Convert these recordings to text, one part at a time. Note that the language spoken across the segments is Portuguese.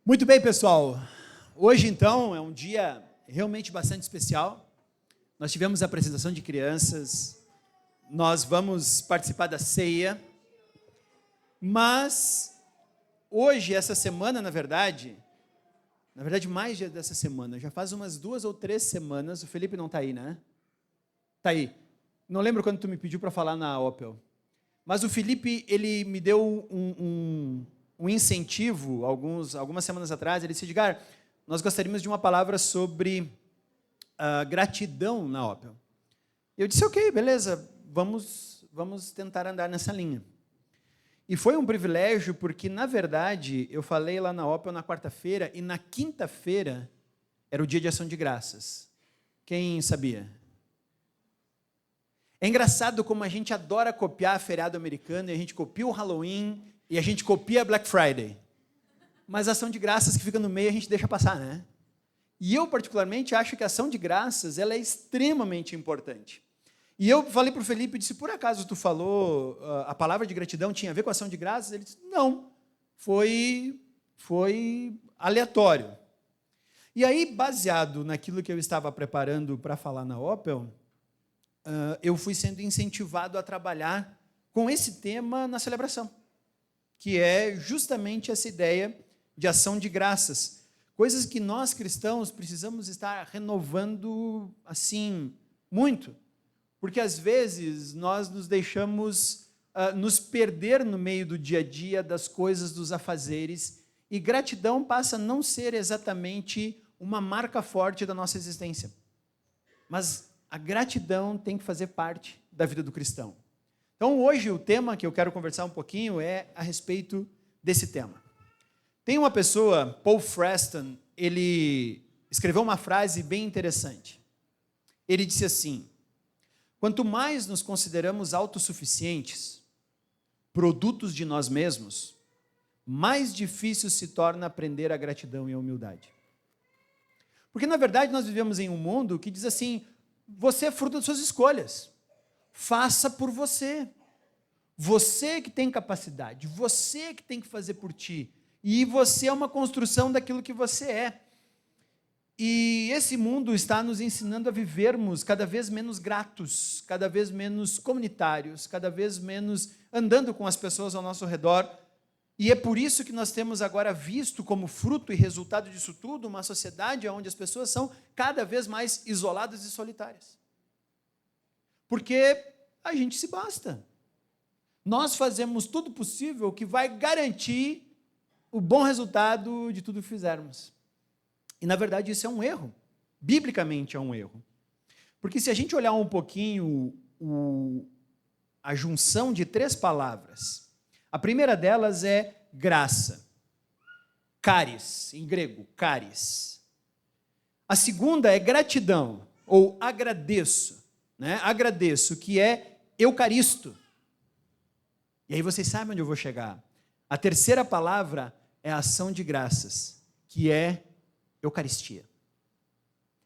Muito bem, pessoal. Hoje, então, é um dia realmente bastante especial. Nós tivemos a apresentação de crianças, nós vamos participar da ceia, mas hoje, essa semana, na verdade mais dessa semana, já faz umas 2 ou 3 semanas, o Felipe não está aí, né? Está aí. Não lembro quando tu me pediu para falar na Opel, mas o Felipe, ele me deu um incentivo, algumas semanas atrás. Ele disse: Edgar, nós gostaríamos de uma palavra sobre gratidão na Opel. Eu disse: ok, beleza, vamos tentar andar nessa linha. E foi um privilégio, porque, na verdade, eu falei lá na Opel na quarta-feira, e na quinta-feira era o dia de ação de graças. Quem sabia? É engraçado como a gente adora copiar feriado americano, e a gente copia o Halloween, e a gente copia a Black Friday. Mas a ação de graças que fica no meio a gente deixa passar, né? E eu, particularmente, acho que a ação de graças ela é extremamente importante. E eu falei para o Felipe, disse: por acaso tu falou, a palavra de gratidão tinha a ver com a ação de graças? Ele disse: não, foi aleatório. E aí, baseado naquilo que eu estava preparando para falar na Opel, eu fui sendo incentivado a trabalhar com esse tema na celebração, que é justamente essa ideia de ação de graças. Coisas que nós, cristãos, precisamos estar renovando, assim, muito. Porque, às vezes, nós nos deixamos nos perder no meio do dia a dia, das coisas, dos afazeres, e gratidão passa a não ser exatamente uma marca forte da nossa existência. Mas a gratidão tem que fazer parte da vida do cristão. Então, hoje, o tema que eu quero conversar um pouquinho é a respeito desse tema. Tem uma pessoa, Paul Freston, ele escreveu uma frase bem interessante. Ele disse assim: quanto mais nos consideramos autossuficientes, produtos de nós mesmos, mais difícil se torna aprender a gratidão e a humildade. Porque, na verdade, nós vivemos em um mundo que diz assim: você é fruto das suas escolhas, faça por você. Você que tem capacidade, você que tem que fazer por ti, e você é uma construção daquilo que você é. E esse mundo está nos ensinando a vivermos cada vez menos gratos, cada vez menos comunitários, cada vez menos andando com as pessoas ao nosso redor. E é por isso que nós temos agora visto como fruto e resultado disso tudo uma sociedade onde as pessoas são cada vez mais isoladas e solitárias. Porque a gente se basta. Nós fazemos tudo possível que vai garantir o bom resultado de tudo que fizermos. E, na verdade, isso é um erro. Biblicamente é um erro. Porque se a gente olhar um pouquinho a junção de 3 palavras, a primeira delas é graça. Charis, em grego, charis. A segunda é gratidão, ou agradeço, né? Agradeço, que é eucaristo. E aí vocês sabem onde eu vou chegar. A terceira palavra é ação de graças, que é Eucaristia.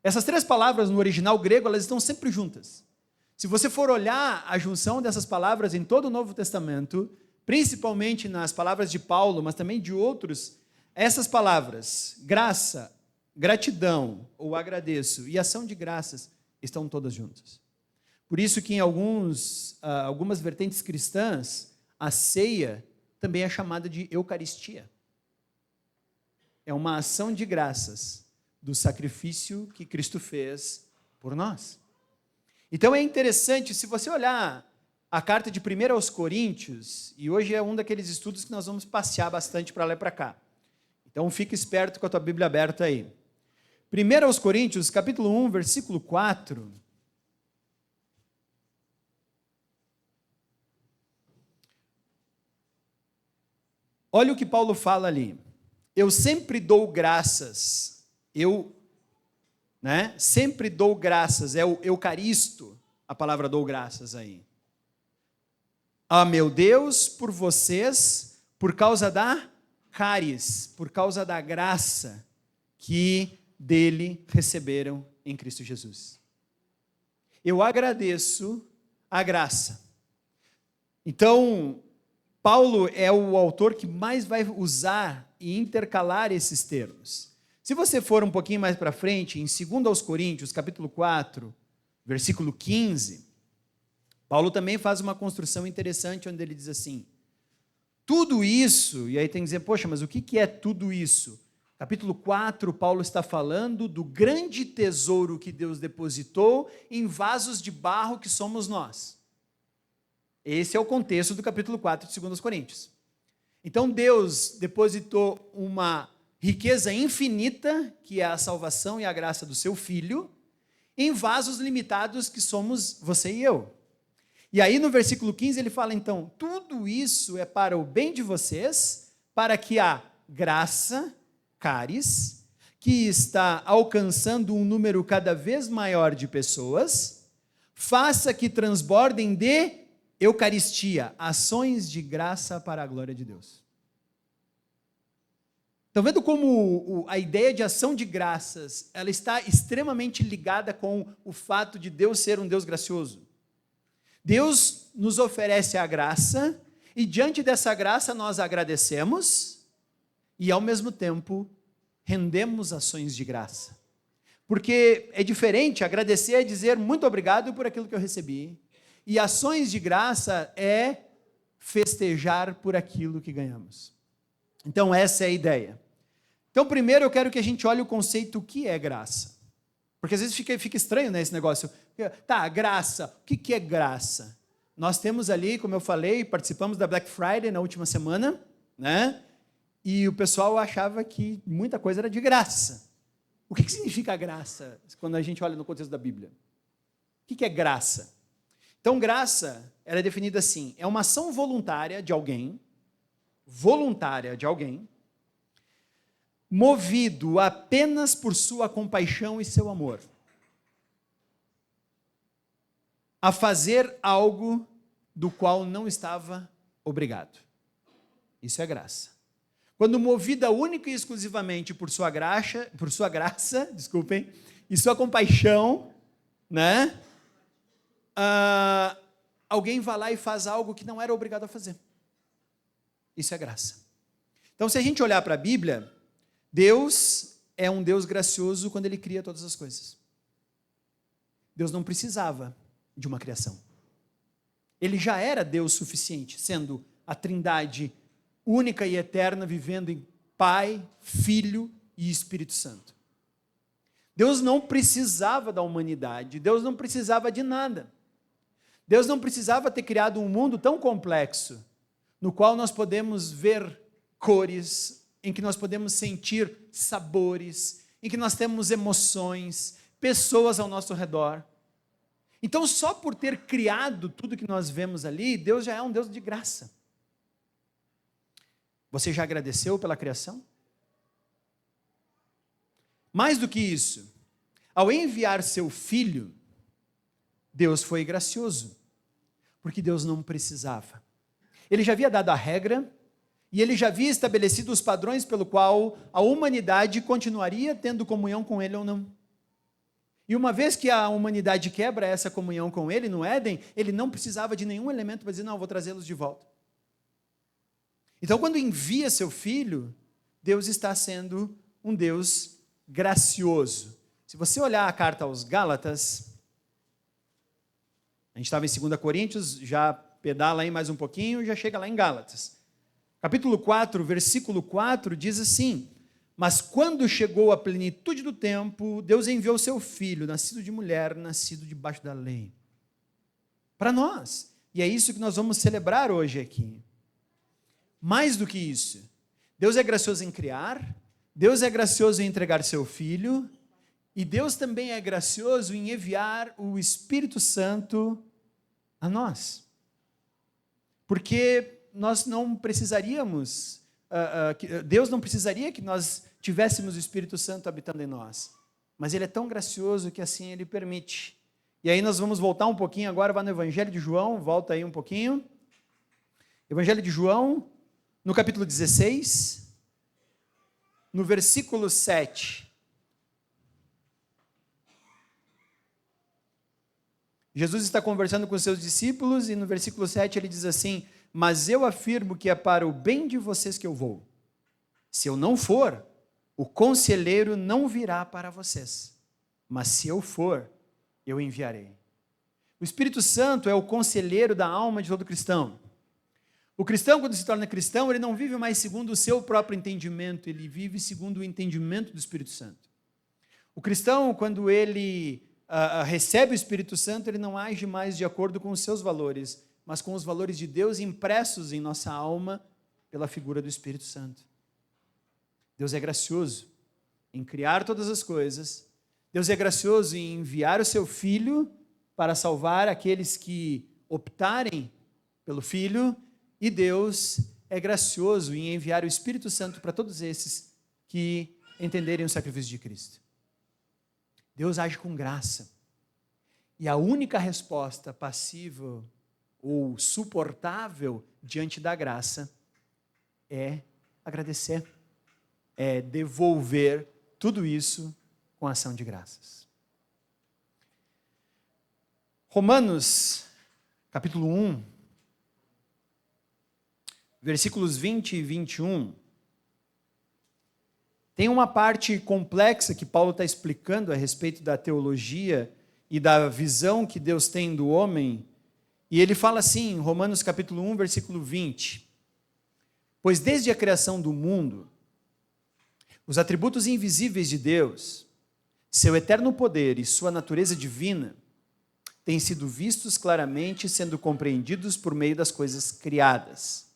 Essas 3 palavras no original grego, elas estão sempre juntas. Se você for olhar a junção dessas palavras em todo o Novo Testamento, principalmente nas palavras de Paulo, mas também de outros, essas palavras, graça, gratidão ou agradeço e ação de graças, estão todas juntas. Por isso que em algumas vertentes cristãs, a ceia também é chamada de Eucaristia. É uma ação de graças do sacrifício que Cristo fez por nós. Então é interessante, se você olhar a carta de 1 aos Coríntios, e hoje é um daqueles estudos que nós vamos passear bastante para lá e para cá. Então fica esperto com a tua Bíblia aberta aí. 1 aos Coríntios, capítulo 1, versículo 4. Olha o que Paulo fala ali. Eu sempre dou graças, sempre dou graças, é o eucaristo, a palavra dou graças aí. Ah, meu Deus, por vocês, por causa da charis, por causa da graça que dele receberam em Cristo Jesus. Eu agradeço a graça. Então, Paulo é o autor que mais vai usar e intercalar esses termos. Se você for um pouquinho mais para frente, em 2 aos Coríntios, capítulo 4, versículo 15, Paulo também faz uma construção interessante, onde ele diz assim: tudo isso, e aí tem que dizer, poxa, mas o que é tudo isso? Capítulo 4, Paulo está falando do grande tesouro que Deus depositou em vasos de barro que somos nós. Esse é o contexto do capítulo 4 de 2 Coríntios. Então Deus depositou uma riqueza infinita, que é a salvação e a graça do seu Filho, em vasos limitados que somos você e eu. E aí no versículo 15 ele fala então, tudo isso é para o bem de vocês, para que a graça, caris, que está alcançando um número cada vez maior de pessoas, faça que transbordem de Eucaristia, ações de graça para a glória de Deus. Estão vendo como a ideia de ação de graças, ela está extremamente ligada com o fato de Deus ser um Deus gracioso? Deus nos oferece a graça, e diante dessa graça nós agradecemos, e ao mesmo tempo rendemos ações de graça. Porque é diferente, agradecer é dizer muito obrigado por aquilo que eu recebi, e ações de graça é festejar por aquilo que ganhamos. Então essa é a ideia. Então primeiro eu quero que a gente olhe o conceito o que é graça. Porque às vezes fica estranho, né, esse negócio. Tá, graça, o que é graça? Nós temos ali, como eu falei, participamos da Black Friday na última semana, né? E o pessoal achava que muita coisa era de graça. O que significa graça, quando a gente olha no contexto da Bíblia? O que é graça? Então, graça, ela é definida assim, é uma ação voluntária de alguém, movido apenas por sua compaixão e seu amor, a fazer algo do qual não estava obrigado. Isso é graça. Quando movida única e exclusivamente por sua graça, e sua compaixão, né? Alguém vai lá e faz algo que não era obrigado a fazer. Isso é graça. Então, se a gente olhar para a Bíblia, Deus é um Deus gracioso quando Ele cria todas as coisas. Deus não precisava de uma criação. Ele já era Deus suficiente, sendo a Trindade única e eterna, vivendo em Pai, Filho e Espírito Santo. Deus não precisava da humanidade, Deus não precisava de nada. Deus não precisava ter criado um mundo tão complexo, no qual nós podemos ver cores, em que nós podemos sentir sabores, em que nós temos emoções, pessoas ao nosso redor. Então, só por ter criado tudo que nós vemos ali, Deus já é um Deus de graça. Você já agradeceu pela criação? Mais do que isso, ao enviar seu filho, Deus foi gracioso, porque Deus não precisava. Ele já havia dado a regra, e ele já havia estabelecido os padrões pelo qual a humanidade continuaria tendo comunhão com ele ou não. E uma vez que a humanidade quebra essa comunhão com ele no Éden, ele não precisava de nenhum elemento para dizer, não, vou trazê-los de volta. Então, quando envia seu filho, Deus está sendo um Deus gracioso. Se você olhar a carta aos Gálatas, a gente estava em 2 Coríntios, já pedala aí mais um pouquinho, já chega lá em Gálatas. Capítulo 4, versículo 4, diz assim: mas quando chegou a plenitude do tempo, Deus enviou seu filho, nascido de mulher, nascido debaixo da lei, para nós. E é isso que nós vamos celebrar hoje aqui. Mais do que isso, Deus é gracioso em criar, Deus é gracioso em entregar seu filho, e Deus também é gracioso em enviar o Espírito Santo a nós. Porque nós não precisaríamos, Deus não precisaria que nós tivéssemos o Espírito Santo habitando em nós, mas Ele é tão gracioso que assim Ele permite. E aí nós vamos voltar um pouquinho agora, vai no Evangelho de João, volta aí um pouquinho, Evangelho de João, no capítulo 16, no versículo 7, Jesus está conversando com os seus discípulos, e no versículo 7 ele diz assim: mas eu afirmo que é para o bem de vocês que eu vou. Se eu não for, o conselheiro não virá para vocês, mas se eu for, eu enviarei. O Espírito Santo é o conselheiro da alma de todo cristão. O cristão, quando se torna cristão, ele não vive mais segundo o seu próprio entendimento, ele vive segundo o entendimento do Espírito Santo. O cristão, quando ele recebe o Espírito Santo, ele não age mais de acordo com os seus valores, mas com os valores de Deus impressos em nossa alma pela figura do Espírito Santo. Deus é gracioso em criar todas as coisas. Deus é gracioso em enviar o seu Filho para salvar aqueles que optarem pelo Filho. E Deus é gracioso em enviar o Espírito Santo para todos esses que entenderem o sacrifício de Cristo. Deus age com graça. E a única resposta passível ou suportável diante da graça é agradecer, é devolver tudo isso com ação de graças. Romanos, capítulo 1, versículos 20 e 21, tem uma parte complexa que Paulo está explicando a respeito da teologia e da visão que Deus tem do homem, e ele fala assim, em Romanos capítulo 1, versículo 20, pois desde a criação do mundo, os atributos invisíveis de Deus, seu eterno poder e sua natureza divina, têm sido vistos claramente, sendo compreendidos por meio das coisas criadas,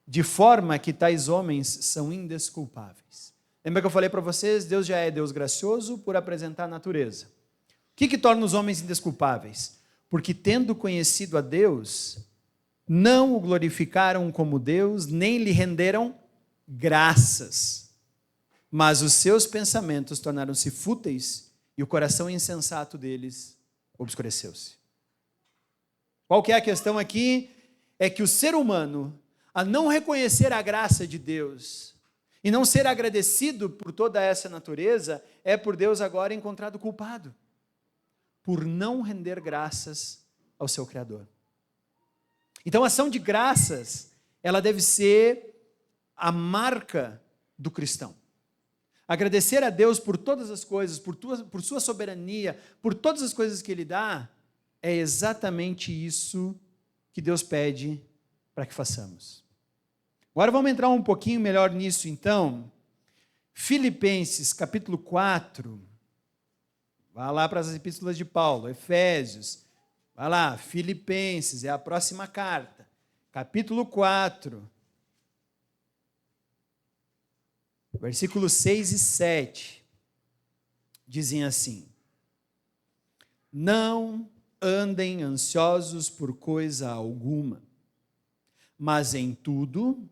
de forma que tais homens são indesculpáveis. Lembra que eu falei para vocês, Deus já é Deus gracioso por apresentar a natureza. O que torna os homens indesculpáveis? Porque tendo conhecido a Deus, não o glorificaram como Deus, nem lhe renderam graças. Mas os seus pensamentos tornaram-se fúteis e o coração insensato deles obscureceu-se. Qual que é a questão aqui? É que o ser humano, a não reconhecer a graça de Deus e não ser agradecido por toda essa natureza, é por Deus agora encontrado culpado, por não render graças ao seu Criador. Então, a ação de graças, ela deve ser a marca do cristão. Agradecer a Deus por todas as coisas, por sua soberania, por todas as coisas que Ele dá, é exatamente isso que Deus pede para que façamos. Agora vamos entrar um pouquinho melhor nisso, então. Filipenses, capítulo 4. Vá lá para as epístolas de Paulo. Efésios. Vai lá, Filipenses, é a próxima carta. Capítulo 4. Versículos 6 e 7. Dizem assim: não andem ansiosos por coisa alguma, mas em tudo,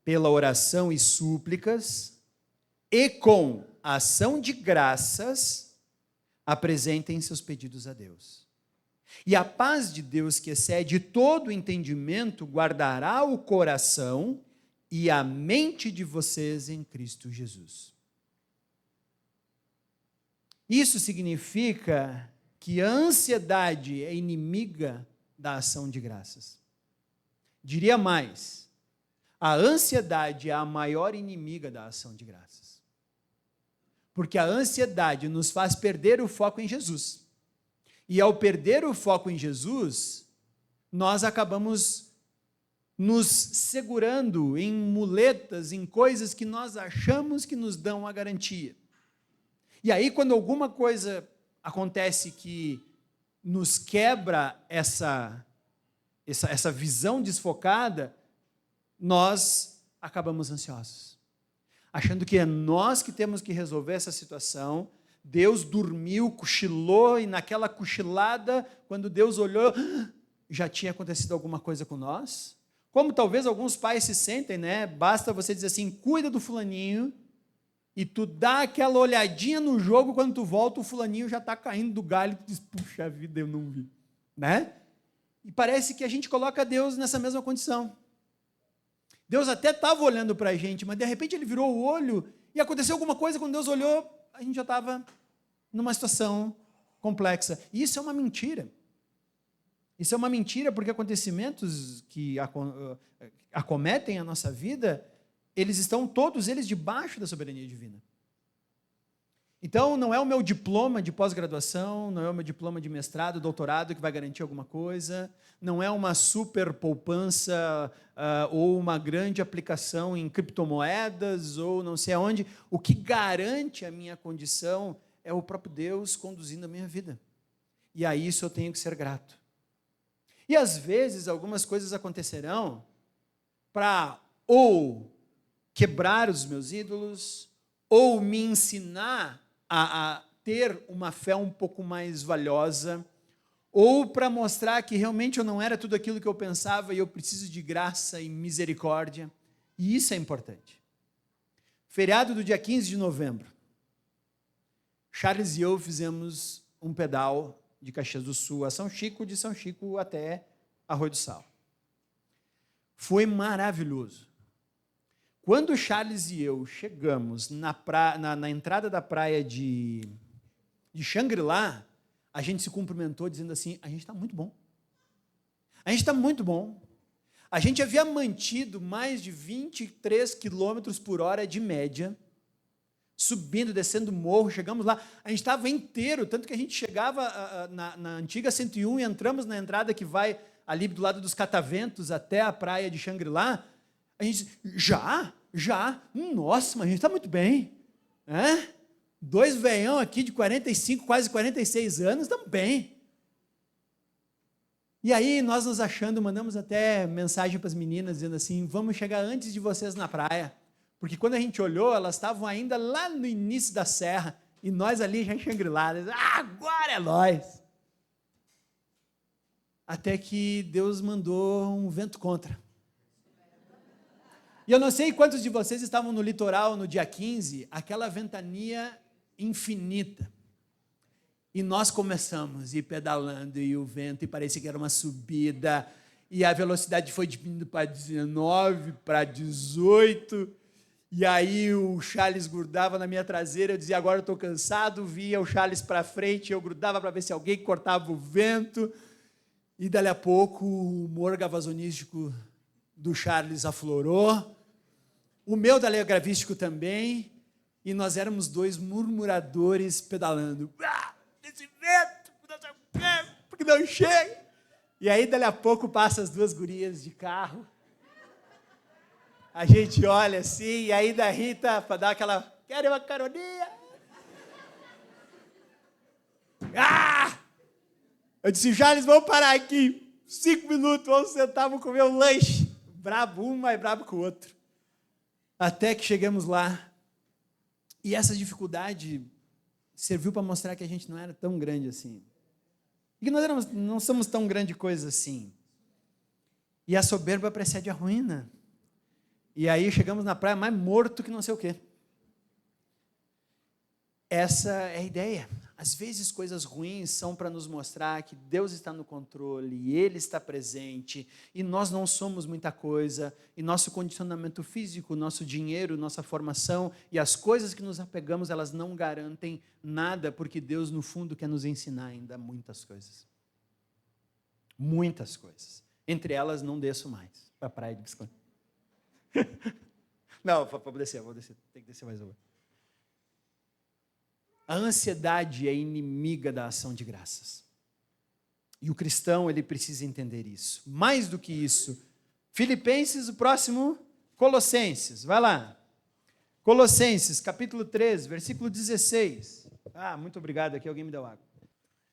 pela oração e súplicas, e com ação de graças, apresentem seus pedidos a Deus. E a paz de Deus, que excede todo entendimento, guardará o coração e a mente de vocês em Cristo Jesus. Isso significa que a ansiedade é inimiga da ação de graças. Diria mais, a ansiedade é a maior inimiga da ação de graças. Porque a ansiedade nos faz perder o foco em Jesus. E ao perder o foco em Jesus, nós acabamos nos segurando em muletas, em coisas que nós achamos que nos dão a garantia. E aí, quando alguma coisa acontece que nos quebra essa visão desfocada, nós acabamos ansiosos, achando que é nós que temos que resolver essa situação. Deus dormiu, cochilou, e naquela cochilada, quando Deus olhou, já tinha acontecido alguma coisa com nós. Como talvez alguns pais se sentem, né? Basta você dizer assim, cuida do fulaninho, e tu dá aquela olhadinha no jogo, quando tu volta, o fulaninho já está caindo do galho, e tu diz, puxa vida, eu não vi, né? E parece que a gente coloca Deus nessa mesma condição. Deus até estava olhando para a gente, mas de repente Ele virou o olho, e aconteceu alguma coisa, quando Deus olhou, a gente já estava numa situação complexa. E isso é uma mentira. Isso é uma mentira, porque acontecimentos que acometem a nossa vida, eles estão todos eles debaixo da soberania divina. Então, não é o meu diploma de pós-graduação, não é o meu diploma de mestrado, doutorado que vai garantir alguma coisa, não é uma super poupança ou uma grande aplicação em criptomoedas ou não sei aonde. O que garante a minha condição é o próprio Deus conduzindo a minha vida. E a isso eu tenho que ser grato. E às vezes algumas coisas acontecerão para ou quebrar os meus ídolos, ou me ensinar a ter uma fé um pouco mais valiosa, ou para mostrar que realmente eu não era tudo aquilo que eu pensava e eu preciso de graça e misericórdia. E isso é importante. Feriado do dia 15 de novembro. Charles e eu fizemos um pedal de Caxias do Sul a São Chico, de São Chico até Arroio do Sal. Foi maravilhoso. Quando Charles e eu chegamos na entrada da praia de Xangri-Lá, a gente se cumprimentou dizendo assim, a gente está muito bom. A gente está muito bom. A gente havia mantido mais de 23 quilômetros por hora de média, subindo, descendo o morro, chegamos lá, a gente estava inteiro, tanto que a gente chegava na antiga 101 e entramos na entrada que vai ali do lado dos Cataventos até a praia de Xangri-Lá. A gente, já, nossa, mas a gente está muito bem. 2 veião aqui de 45, quase 46 anos, estamos bem. E aí, nós nos achando, mandamos até mensagem para as meninas, dizendo assim, vamos chegar antes de vocês na praia. Porque quando a gente olhou, elas estavam ainda lá no início da serra, e nós ali já em Xangri-Lá, agora é nós. Até que Deus mandou um vento contra. E eu não sei quantos de vocês estavam no litoral no dia 15, aquela ventania infinita. E nós começamos a ir pedalando, e o vento, e parecia que era uma subida, e a velocidade foi diminuindo para 19, para 18, e aí o Charles grudava na minha traseira, eu dizia, agora eu estou cansado, via o Charles para frente, eu grudava para ver se alguém cortava o vento, e dali a pouco o humor gavazonístico do Charles aflorou, o meu dalegravístico também, e nós éramos 2 murmuradores pedalando. Esse vento, porque não chega. E aí, dali a pouco, passa as 2 gurias de carro, a gente olha assim, e aí da Rita, para dar aquela, quero uma caroninha. Eu disse, Charles, vamos parar aqui, 5 minutos, vamos sentar, vamos comer um lanche. Brabo, um mais brabo que o outro. Até que chegamos lá, e essa dificuldade serviu para mostrar que a gente não era tão grande assim. E que nós não somos tão grande coisa assim. E a soberba precede a ruína. E aí chegamos na praia mais morto que não sei o quê. Essa é a ideia. Às vezes coisas ruins são para nos mostrar que Deus está no controle, e Ele está presente, e nós não somos muita coisa, e nosso condicionamento físico, nosso dinheiro, nossa formação, e as coisas que nos apegamos, elas não garantem nada, porque Deus, no fundo, quer nos ensinar ainda muitas coisas. Muitas coisas. Entre elas, não desço mais para a praia de Biscone. Não, vou descer, tem que descer mais uma. A ansiedade é inimiga da ação de graças. E o cristão, ele precisa entender isso. Mais do que isso, Filipenses, o próximo, Colossenses, vai lá. Colossenses, capítulo 13, versículo 16. Muito obrigado, aqui alguém me deu água.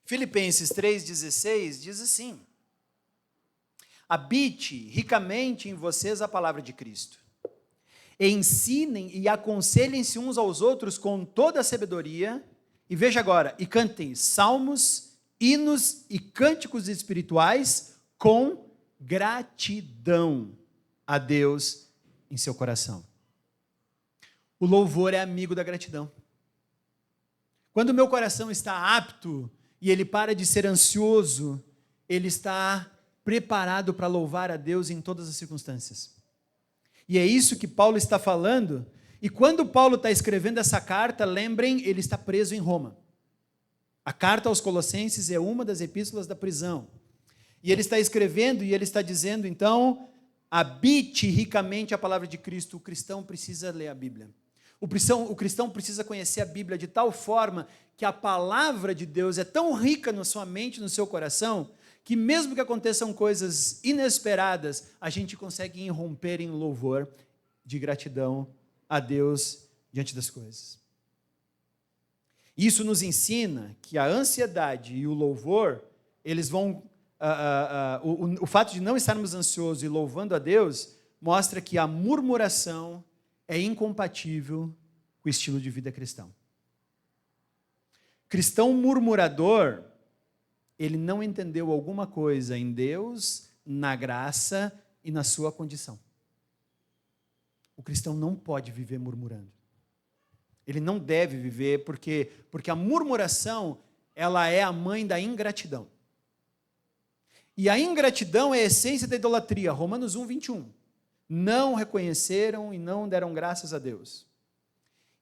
Filipenses 3,16 diz assim, habite ricamente em vocês a palavra de Cristo. Ensinem e aconselhem-se uns aos outros com toda a sabedoria, e veja agora, e cantem salmos, hinos e cânticos espirituais com gratidão a Deus em seu coração. O louvor é amigo da gratidão. Quando o meu coração está apto e ele para de ser ansioso, ele está preparado para louvar a Deus em todas as circunstâncias. E é isso que Paulo está falando. E quando Paulo está escrevendo essa carta, lembrem, ele está preso em Roma. A carta aos Colossenses é uma das epístolas da prisão. E ele está escrevendo e ele está dizendo, então, habite ricamente a palavra de Cristo. O cristão precisa ler a Bíblia. O cristão precisa conhecer a Bíblia de tal forma que a palavra de Deus é tão rica na sua mente, no seu coração, que mesmo que aconteçam coisas inesperadas, a gente consegue irromper em louvor de gratidão a Deus diante das coisas. Isso nos ensina que a ansiedade e o louvor, eles vão... o fato de não estarmos ansiosos e louvando a Deus, mostra que a murmuração é incompatível com o estilo de vida cristão. Cristão murmurador, ele não entendeu alguma coisa em Deus, na graça e na sua condição. O cristão não pode viver murmurando. Ele não deve viver porque a murmuração, ela é a mãe da ingratidão. E a ingratidão é a essência da idolatria. Romanos 1, 21. Não reconheceram e não deram graças a Deus.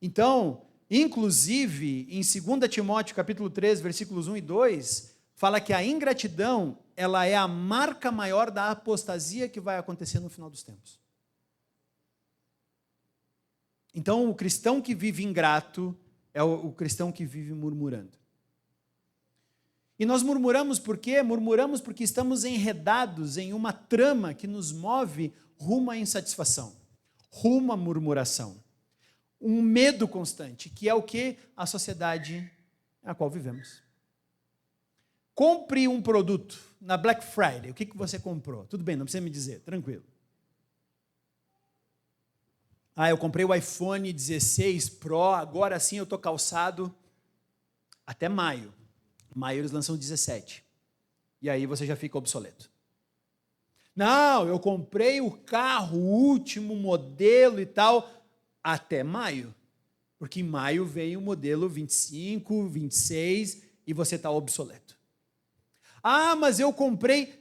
Então, inclusive, em 2 Timóteo capítulo 3, versículos 1 e 2, fala que a ingratidão, ela é a marca maior da apostasia que vai acontecer no final dos tempos. Então, o cristão que vive ingrato é o cristão que vive murmurando. E nós murmuramos por quê? Murmuramos porque estamos enredados em uma trama que nos move rumo à insatisfação, rumo à murmuração. Um medo constante, que é o que? A sociedade na qual vivemos. Compre um produto na Black Friday. O que você comprou? Tudo bem, não precisa me dizer, tranquilo. Eu comprei o iPhone 16 Pro, agora sim eu estou calçado até maio. Maio eles lançam o 17. E aí você já fica obsoleto. Não, eu comprei o carro, o último modelo e tal, até maio. Porque em maio vem o modelo 25, 26 e você está obsoleto. Mas eu comprei...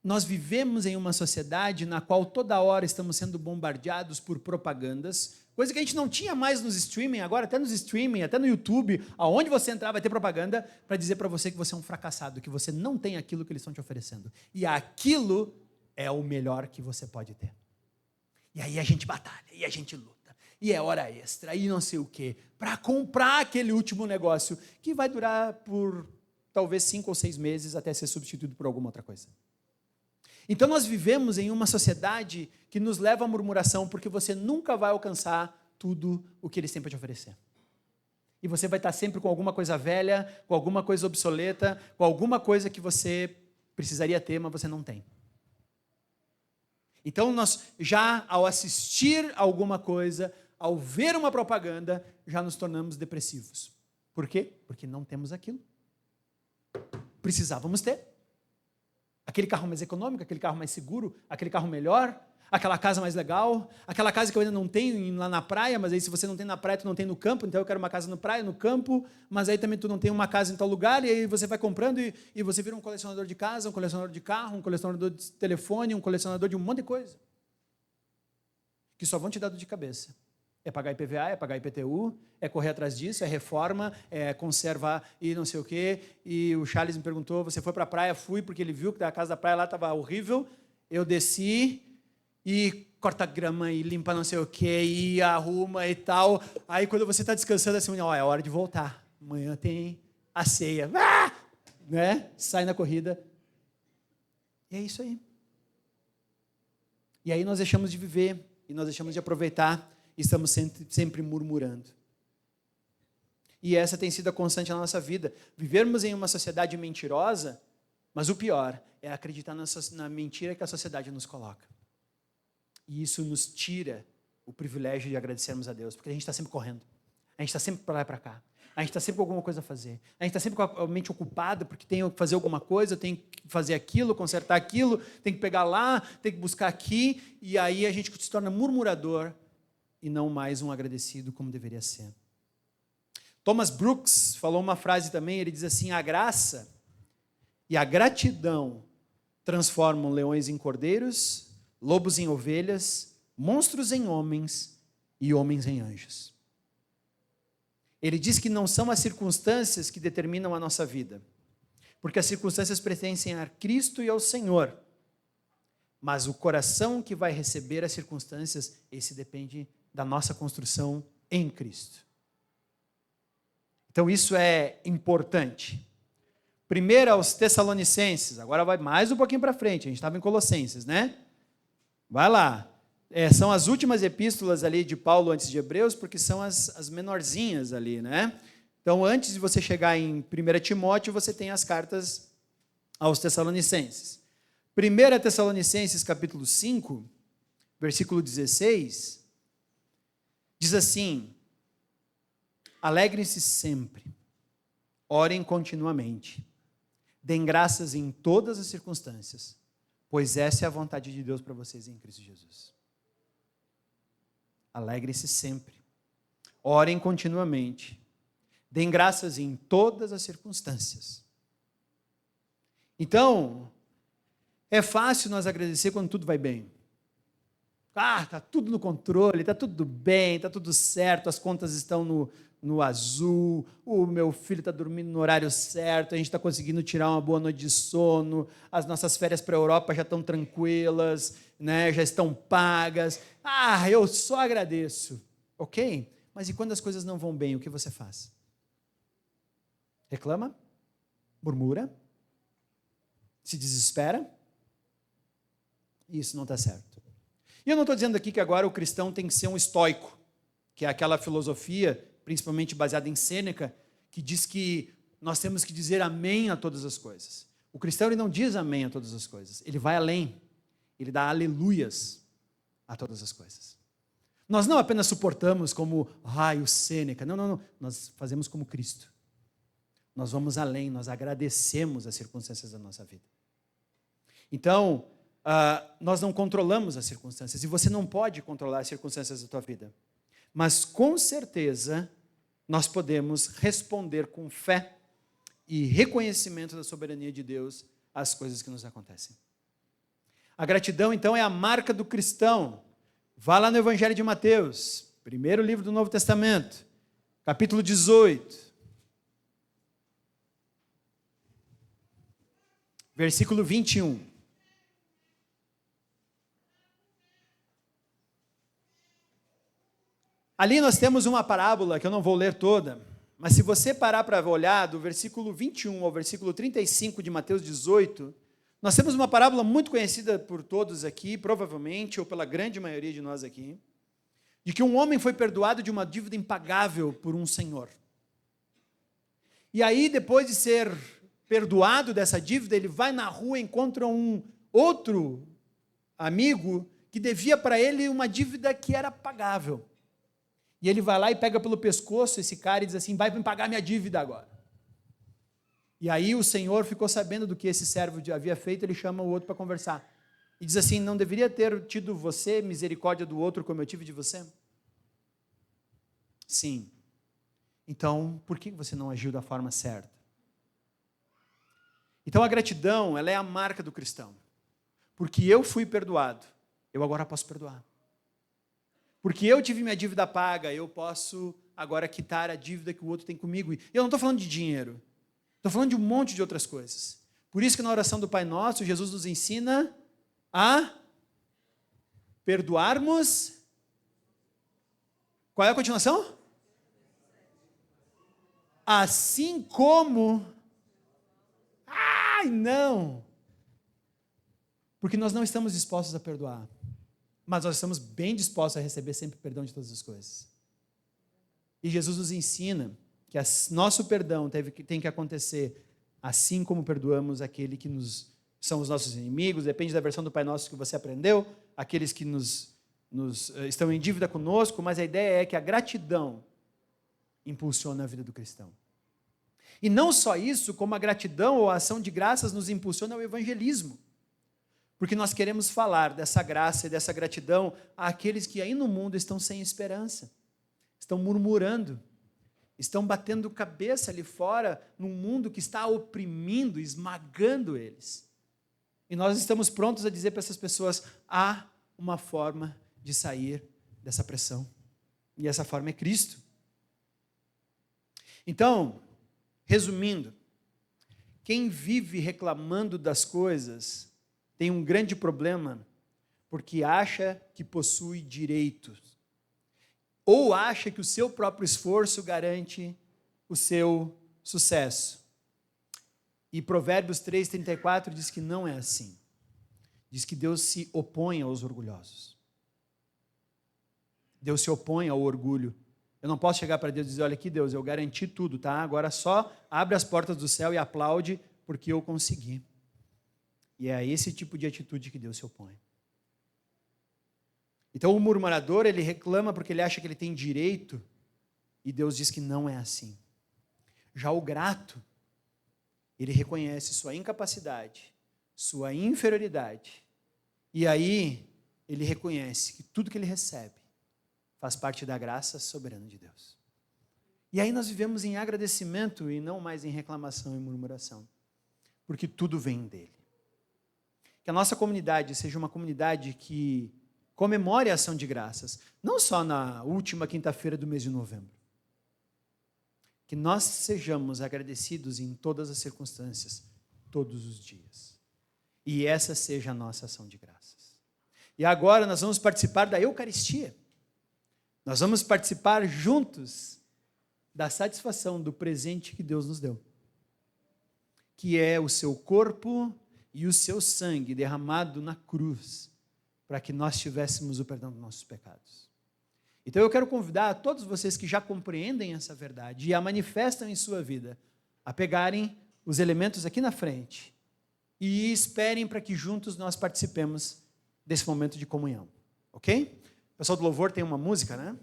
Nós vivemos em uma sociedade na qual toda hora estamos sendo bombardeados por propagandas, coisa que a gente não tinha mais nos streaming, agora até nos streaming, até no YouTube, aonde você entrar vai ter propaganda para dizer para você que você é um fracassado, que você não tem aquilo que eles estão te oferecendo. E aquilo é o melhor que você pode ter. E aí a gente batalha, e a gente luta, e é hora extra, e não sei o quê, para comprar aquele último negócio, que vai durar por talvez 5 ou 6 meses até ser substituído por alguma outra coisa. Então nós vivemos em uma sociedade que nos leva à murmuração, porque você nunca vai alcançar tudo o que eles têm para te oferecer. E você vai estar sempre com alguma coisa velha, com alguma coisa obsoleta, com alguma coisa que você precisaria ter, mas você não tem. Então nós já, ao assistir a alguma coisa, ao ver uma propaganda, já nos tornamos depressivos. Por quê? Porque não temos aquilo. Precisávamos ter. Aquele carro mais econômico, aquele carro mais seguro, aquele carro melhor, aquela casa mais legal, aquela casa que eu ainda não tenho lá na praia, mas aí se você não tem na praia, tu não tem no campo, então eu quero uma casa na praia, no campo, mas aí também tu não tem uma casa em tal lugar, e aí você vai comprando e você vira um colecionador de casa, um colecionador de carro, um colecionador de telefone, um colecionador de um monte de coisa, que só vão te dar dor de cabeça. É pagar IPVA, é pagar IPTU, é correr atrás disso, é reforma, é conservar e não sei o quê. E o Charles me perguntou, você foi para a praia? Fui, porque ele viu que a casa da praia lá estava horrível. Eu desci e corta grama e limpa não sei o quê, e arruma e tal. Aí quando você está descansando assim, é hora de voltar. Amanhã tem a ceia. Né? Sai na corrida. E é isso aí. E aí nós deixamos de viver, e nós deixamos de aproveitar, estamos sempre murmurando. E essa tem sido a constante na nossa vida. Vivermos em uma sociedade mentirosa, mas o pior é acreditar na mentira que a sociedade nos coloca. E isso nos tira o privilégio de agradecermos a Deus, porque a gente está sempre correndo. A gente está sempre para lá e para cá. A gente está sempre com alguma coisa a fazer. A gente está sempre com a mente ocupada, porque tem que fazer alguma coisa, tem que fazer aquilo, consertar aquilo, tem que pegar lá, tem que buscar aqui, e aí a gente se torna murmurador, e não mais um agradecido como deveria ser. Thomas Brooks falou uma frase também, ele diz assim, a graça e a gratidão transformam leões em cordeiros, lobos em ovelhas, monstros em homens e homens em anjos. Ele diz que não são as circunstâncias que determinam a nossa vida. porque as circunstâncias pertencem a Cristo e ao Senhor. Mas o coração que vai receber as circunstâncias, esse depende da nossa construção em Cristo. Então isso é importante. Primeiro aos Tessalonicenses, agora vai mais um pouquinho para frente, a gente estava em Colossenses, né? Vai lá. São as últimas epístolas ali de Paulo antes de Hebreus, porque são as menorzinhas ali, né? Então, antes de você chegar em 1 Timóteo, você tem as cartas aos Tessalonicenses. 1 Tessalonicenses, capítulo 5, versículo 16, diz assim: alegrem-se sempre, orem continuamente, deem graças em todas as circunstâncias, pois essa é a vontade de Deus para vocês em Cristo Jesus. Alegrem-se sempre, orem continuamente, deem graças em todas as circunstâncias. Então, é fácil nós agradecer quando tudo vai bem. Está tudo no controle, está tudo bem, está tudo certo, as contas estão no azul, o meu filho está dormindo no horário certo, a gente está conseguindo tirar uma boa noite de sono, as nossas férias para a Europa já estão tranquilas, né, já estão pagas. Eu só agradeço. Ok? Mas e quando as coisas não vão bem, o que você faz? Reclama? Murmura? Se desespera? Isso não está certo. E eu não estou dizendo aqui que agora o cristão tem que ser um estoico, que é aquela filosofia, principalmente baseada em Sêneca, que diz que nós temos que dizer amém a todas as coisas. O cristão ele não diz amém a todas as coisas, ele vai além, ele dá aleluias a todas as coisas. Nós não apenas suportamos como o Sêneca, não, nós fazemos como Cristo. Nós vamos além, nós agradecemos as circunstâncias da nossa vida. Então, nós não controlamos as circunstâncias, e você não pode controlar as circunstâncias da tua vida. Mas, com certeza, nós podemos responder com fé e reconhecimento da soberania de Deus às coisas que nos acontecem. A gratidão, então, é a marca do cristão. Vá lá no Evangelho de Mateus, primeiro livro do Novo Testamento, capítulo 18. Versículo 21. Ali nós temos uma parábola que eu não vou ler toda, mas se você parar para olhar do versículo 21 ao versículo 35 de Mateus 18, nós temos uma parábola muito conhecida por todos aqui, provavelmente, ou pela grande maioria de nós aqui, de que um homem foi perdoado de uma dívida impagável por um senhor. E aí, depois de ser perdoado dessa dívida, ele vai na rua e encontra um outro amigo que devia para ele uma dívida que era pagável. E ele vai lá e pega pelo pescoço esse cara e diz assim: vai me pagar minha dívida agora. E aí o senhor ficou sabendo do que esse servo havia feito, ele chama o outro para conversar. E diz assim: não deveria ter tido você misericórdia do outro como eu tive de você? Sim. Então, por que você não agiu da forma certa? Então a gratidão, ela é a marca do cristão. Porque eu fui perdoado, eu agora posso perdoar. Porque eu tive minha dívida paga, eu posso agora quitar a dívida que o outro tem comigo. E eu não estou falando de dinheiro, estou falando de um monte de outras coisas. Por isso que na oração do Pai Nosso, Jesus nos ensina a perdoarmos. Qual é a continuação? Assim como... não! Porque nós não estamos dispostos a perdoar. Mas nós estamos bem dispostos a receber sempre perdão de todas as coisas. E Jesus nos ensina que nosso perdão tem que acontecer assim como perdoamos aquele que são os nossos inimigos, depende da versão do Pai Nosso que você aprendeu, aqueles que estão em dívida conosco, mas a ideia é que a gratidão impulsiona a vida do cristão. E não só isso, como a gratidão ou a ação de graças nos impulsiona ao evangelismo. Porque nós queremos falar dessa graça e dessa gratidão àqueles que aí no mundo estão sem esperança, estão murmurando, estão batendo cabeça ali fora num mundo que está oprimindo, esmagando eles. E nós estamos prontos a dizer para essas pessoas: há uma forma de sair dessa pressão. E essa forma é Cristo. Então, resumindo, quem vive reclamando das coisas tem um grande problema, porque acha que possui direitos, ou acha que o seu próprio esforço garante o seu sucesso. E Provérbios 3:34 diz que não é assim. Diz que Deus se opõe aos orgulhosos. Deus se opõe ao orgulho. Eu não posso chegar para Deus e dizer, olha aqui, Deus, eu garanti tudo, tá? Agora só abre as portas do céu e aplaude porque eu consegui. E é a esse tipo de atitude que Deus se opõe. Então o murmurador, ele reclama porque ele acha que ele tem direito, e Deus diz que não é assim. Já o grato, ele reconhece sua incapacidade, sua inferioridade, e aí ele reconhece que tudo que ele recebe faz parte da graça soberana de Deus. E aí nós vivemos em agradecimento e não mais em reclamação e murmuração, porque tudo vem dele. Que a nossa comunidade seja uma comunidade que comemore a ação de graças, não só na última quinta-feira do mês de novembro. Que nós sejamos agradecidos em todas as circunstâncias, todos os dias. E essa seja a nossa ação de graças. E agora nós vamos participar da Eucaristia. Nós vamos participar juntos da satisfação do presente que Deus nos deu, que é o seu corpo e o seu sangue derramado na cruz, para que nós tivéssemos o perdão dos nossos pecados. Então eu quero convidar a todos vocês que já compreendem essa verdade e a manifestam em sua vida, a pegarem os elementos aqui na frente e esperem para que juntos nós participemos desse momento de comunhão, ok? O pessoal do louvor tem uma música, né?